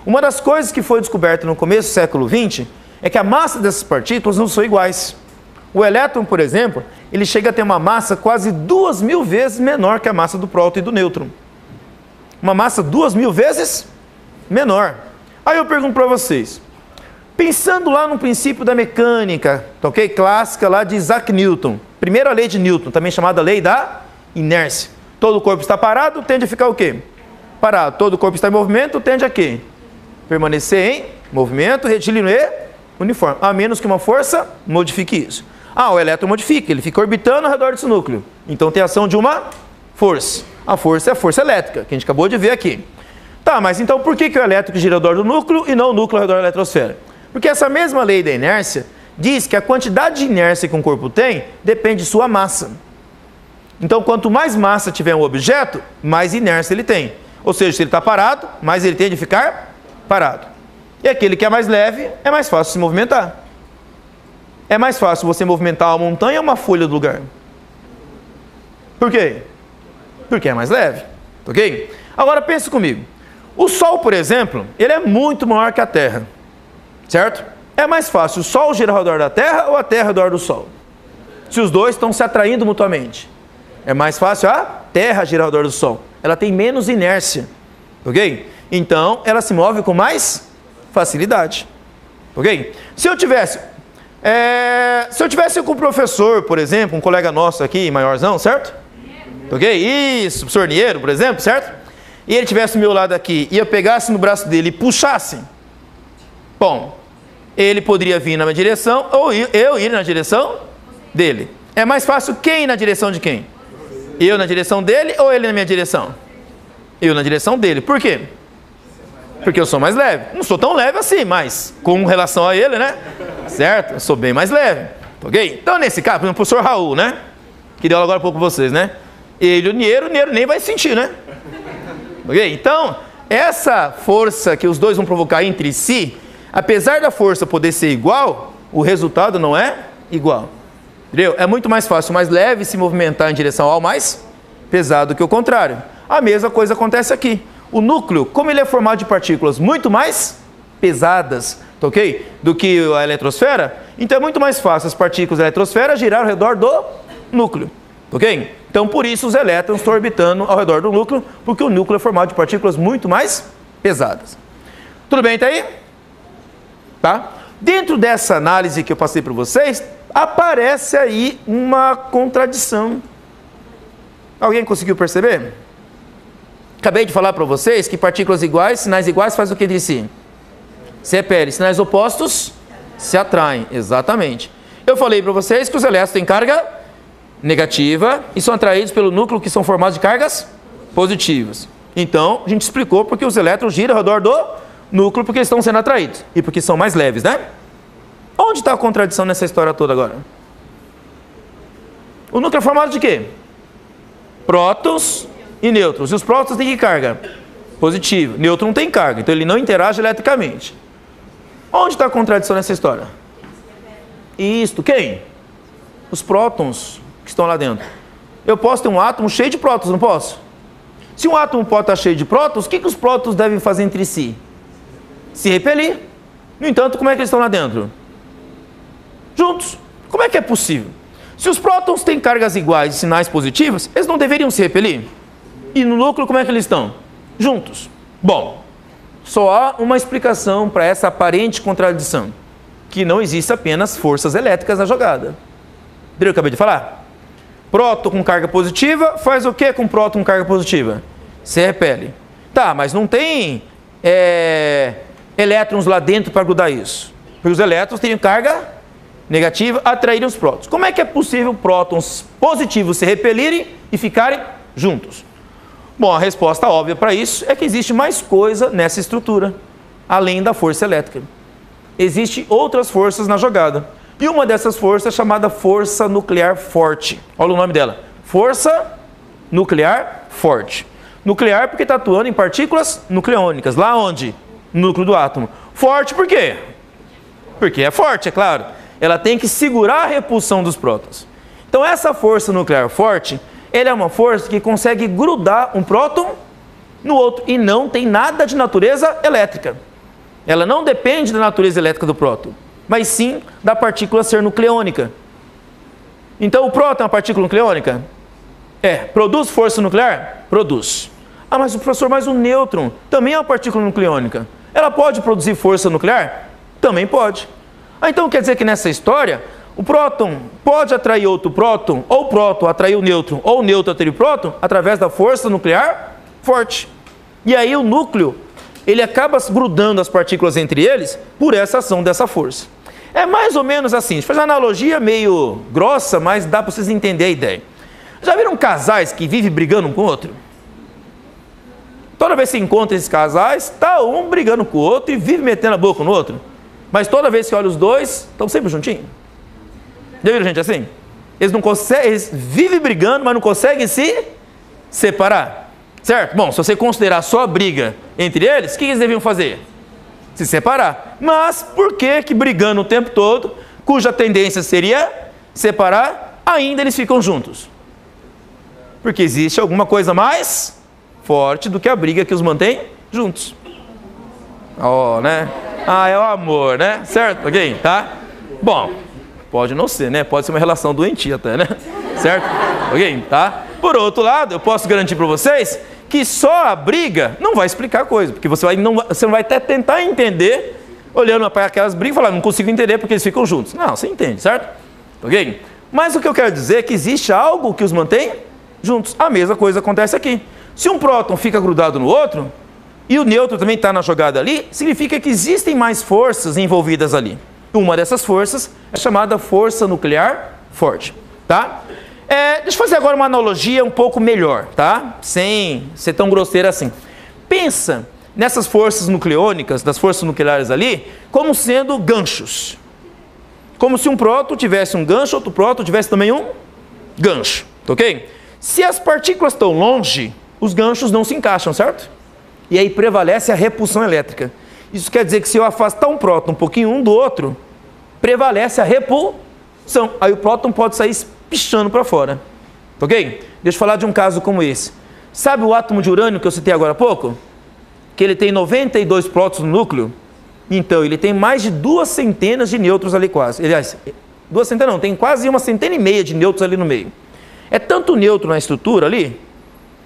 Uma das coisas que foi descoberta no começo do século XX é que a massa dessas partículas não são iguais. O elétron, por exemplo, ele chega a ter uma massa quase 2.000 vezes menor que a massa do próton e do nêutron. Uma massa 2.000 vezes menor. Aí eu pergunto para vocês, pensando lá no princípio da mecânica, ok? Clássica lá de Isaac Newton, primeira lei de Newton, também chamada lei da inércia. Todo corpo está parado, tende a ficar o quê? Parado. Todo corpo está em movimento, tende a quê? Permanecer em movimento, retilíneo e uniforme, a menos que uma força modifique isso. Ah, o elétron modifica, ele fica orbitando ao redor desse núcleo. Então tem ação de uma força. A força é a força elétrica, que a gente acabou de ver aqui. Tá, mas então por que o elétron gira ao redor do núcleo e não o núcleo ao redor da eletrosfera? Porque essa mesma lei da inércia diz que a quantidade de inércia que um corpo tem depende de sua massa. Então, quanto mais massa tiver um objeto, mais inércia ele tem. Ou seja, se ele está parado, mais ele tende a ficar parado. E aquele que é mais leve, é mais fácil se movimentar. É mais fácil você movimentar uma montanha ou uma folha do lugar. Por quê? Porque é mais leve, ok? Agora pense comigo. O Sol, por exemplo, ele é muito maior que a Terra, certo? É mais fácil o Sol girar ao redor da Terra ou a Terra ao redor do Sol? Se os dois estão se atraindo mutuamente. É mais fácil a Terra girar ao redor do Sol. Ela tem menos inércia, ok? Então, ela se move com mais facilidade, ok? Se eu tivesse com um professor, por exemplo, um colega nosso aqui, maiorzão, certo? Ok? Isso, professor Niero, por exemplo, certo? E ele estivesse do meu lado aqui e eu pegasse no braço dele e puxasse, bom, ele poderia vir na minha direção ou eu ir na direção dele. É mais fácil quem ir na direção de quem? Eu na direção dele ou ele na minha direção? Eu na direção dele. Por quê? Porque eu sou mais leve. Não sou tão leve assim, mas com relação a ele, né? Certo? Eu sou bem mais leve. Ok? Então, nesse caso, por exemplo, o professor Raul, né? Que deu aula agora há pouco para vocês, né? Ele, o Niero nem vai sentir, né? Ok? Então, essa força que os dois vão provocar entre si, apesar da força poder ser igual, o resultado não é igual. Entendeu? É muito mais fácil o mais leve se movimentar em direção ao mais pesado que o contrário. A mesma coisa acontece aqui. O núcleo, como ele é formado de partículas muito mais pesadas, ok? Do que a eletrosfera, então é muito mais fácil as partículas da eletrosfera girar ao redor do núcleo, ok? Então por isso os elétrons estão orbitando ao redor do núcleo, porque o núcleo é formado de partículas muito mais pesadas. Tudo bem até aí? Tá? Dentro dessa análise que eu passei para vocês, aparece aí uma contradição. Alguém conseguiu perceber? Acabei de falar para vocês que partículas iguais, sinais iguais fazem o que de si? Se repelem. Sinais opostos se atraem. Exatamente. Eu falei para vocês que os elétrons têm carga negativa e são atraídos pelo núcleo que são formados de cargas positivas. Então, a gente explicou porque os elétrons giram ao redor do núcleo porque eles estão sendo atraídos e porque são mais leves, né? Onde está a contradição nessa história toda agora? O núcleo é formado de quê? Prótons e nêutrons. E os prótons têm que carga? Positiva. Nêutron não tem carga, então ele não interage eletricamente. Onde está a contradição nessa história? Isto, quem? Os prótons que estão lá dentro. Eu posso ter um átomo cheio de prótons, não posso? Se um átomo pode estar cheio de prótons, o que os prótons devem fazer entre si? Se repelir. No entanto, como é que eles estão lá dentro? Juntos. Como é que é possível? Se os prótons têm cargas iguais e sinais positivos, eles não deveriam se repelir? E no núcleo, como é que eles estão? Juntos. Bom, só há uma explicação para essa aparente contradição, que não existe apenas forças elétricas na jogada. Entendeu o que eu acabei de falar? Próton com carga positiva faz o que com próton com carga positiva? Se repele. Tá, mas não tem elétrons lá dentro para grudar isso. Porque os elétrons têm carga negativa, atraírem os prótons. Como é que é possível prótons positivos se repelirem e ficarem juntos? Bom, a resposta óbvia para isso é que existe mais coisa nessa estrutura, além da força elétrica. Existem outras forças na jogada. E uma dessas forças é chamada força nuclear forte. Olha o nome dela. Força nuclear forte. Nuclear porque está atuando em partículas nucleônicas. Lá onde? No núcleo do átomo. Forte por quê? Porque é forte, é claro. Ela tem que segurar a repulsão dos prótons. Então essa força nuclear forte, ela é uma força que consegue grudar um próton no outro e não tem nada de natureza elétrica. Ela não depende da natureza elétrica do próton, mas sim da partícula ser nucleônica. Então o próton é uma partícula nucleônica? Produz força nuclear? Produz. Ah, mas professor, mas o nêutron também é uma partícula nucleônica. Ela pode produzir força nuclear? Também pode. Ah, então quer dizer que nessa história, o próton pode atrair outro próton, ou o próton atrair o nêutron, ou o nêutron atrair o próton, através da força nuclear forte. E aí o núcleo, ele acaba grudando as partículas entre eles por essa ação dessa força. É mais ou menos assim, deixa eu fazer uma analogia meio grossa, mas dá para vocês entenderem a ideia. Já viram casais que vivem brigando um com o outro? Toda vez que você encontra esses casais, está um brigando com o outro e vive metendo a boca no outro. Mas toda vez que olha os dois, estão sempre juntinhos. Já viram gente assim? Eles não conseguem, eles vivem brigando, mas não conseguem se separar. Certo? Bom, se você considerar só a briga entre eles, o que eles deviam fazer? Se separar. Mas por que brigando o tempo todo, cuja tendência seria separar, ainda eles ficam juntos? Porque existe alguma coisa mais forte do que a briga que os mantém juntos. Né? É o amor, né? Certo? Ok? Tá? Bom, pode não ser, né? Pode ser uma relação doentia até, né? Certo? Ok? Tá? Por outro lado, eu posso garantir para vocês que só a briga não vai explicar a coisa, porque você não vai até tentar entender, olhando para aquelas brigas e falar, não consigo entender porque eles ficam juntos. Não, você entende, certo? Ok? Mas o que eu quero dizer é que existe algo que os mantém juntos. A mesma coisa acontece aqui. Se um próton fica grudado no outro, e o nêutron também está na jogada ali, significa que existem mais forças envolvidas ali. Uma dessas forças é chamada força nuclear forte, tá? Deixa eu fazer agora uma analogia um pouco melhor, tá? Sem ser tão grosseira assim. Pensa nessas forças nucleônicas, das forças nucleares ali, como sendo ganchos. Como se um próton tivesse um gancho, outro próton tivesse também um gancho, ok? Se as partículas estão longe, os ganchos não se encaixam, certo? E aí prevalece a repulsão elétrica. Isso quer dizer que se eu afastar um próton um pouquinho um do outro, prevalece a repulsão. Aí o próton pode sair pichando para fora. Ok? Deixa eu falar de um caso como esse. Sabe o átomo de urânio que eu citei agora há pouco? Que ele tem 92 prótons no núcleo? Então, ele tem mais de 2 centenas de nêutrons ali quase. Aliás, 2 centenas não, tem quase 1,5 centena de nêutrons ali no meio. É tanto nêutron na estrutura ali,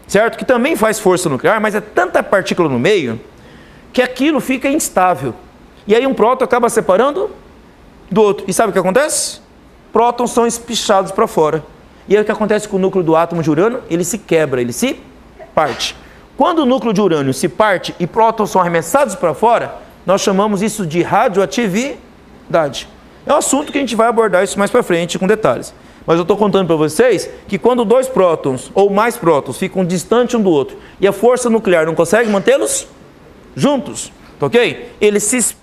certo? Que também faz força nuclear, mas é tanta partícula no meio que aquilo fica instável. E aí um próton acaba separando do outro. E sabe o que acontece? Prótons são espichados para fora. E aí o que acontece com o núcleo do átomo de urânio? Ele se quebra, ele se parte. Quando o núcleo de urânio se parte e prótons são arremessados para fora, nós chamamos isso de radioatividade. É um assunto que a gente vai abordar isso mais para frente com detalhes. Mas eu estou contando para vocês que quando 2 prótons ou mais prótons ficam distantes um do outro e a força nuclear não consegue mantê-los juntos, ok? Eles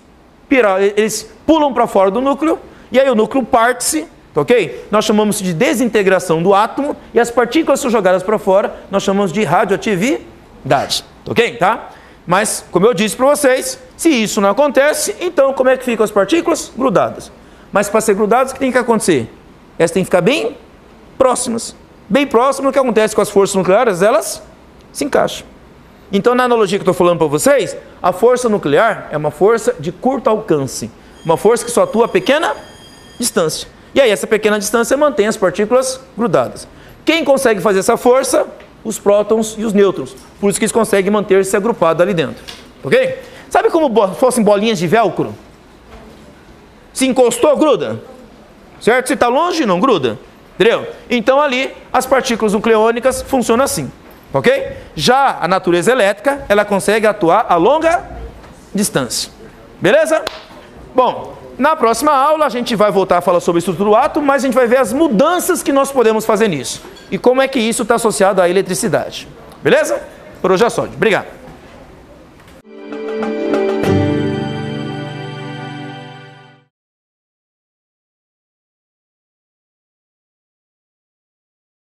pulam para fora do núcleo e aí o núcleo parte-se, ok? Nós chamamos de desintegração do átomo e as partículas são jogadas para fora, nós chamamos de radioatividade, ok? Tá? Mas, como eu disse para vocês, se isso não acontece, então como é que ficam as partículas? Grudadas. Mas para ser grudadas, o que tem que acontecer? Elas têm que ficar bem próximas. Bem próximas, o que acontece com as forças nucleares? Elas se encaixam. Então, na analogia que eu estou falando para vocês, a força nuclear é uma força de curto alcance. Uma força que só atua a pequena distância. E aí, essa pequena distância mantém as partículas grudadas. Quem consegue fazer essa força? Os prótons e os nêutrons. Por isso que eles conseguem manter-se agrupados ali dentro. Ok? Sabe como fossem bolinhas de velcro? Se encostou, gruda. Certo? Se está longe, não gruda. Entendeu? Então ali, as partículas nucleônicas funcionam assim. Ok? Já a natureza elétrica, ela consegue atuar a longa distância. Beleza? Bom, na próxima aula a gente vai voltar a falar sobre a estrutura do átomo, mas a gente vai ver as mudanças que nós podemos fazer nisso. E como é que isso está associado à eletricidade. Beleza? Por hoje é só. Obrigado.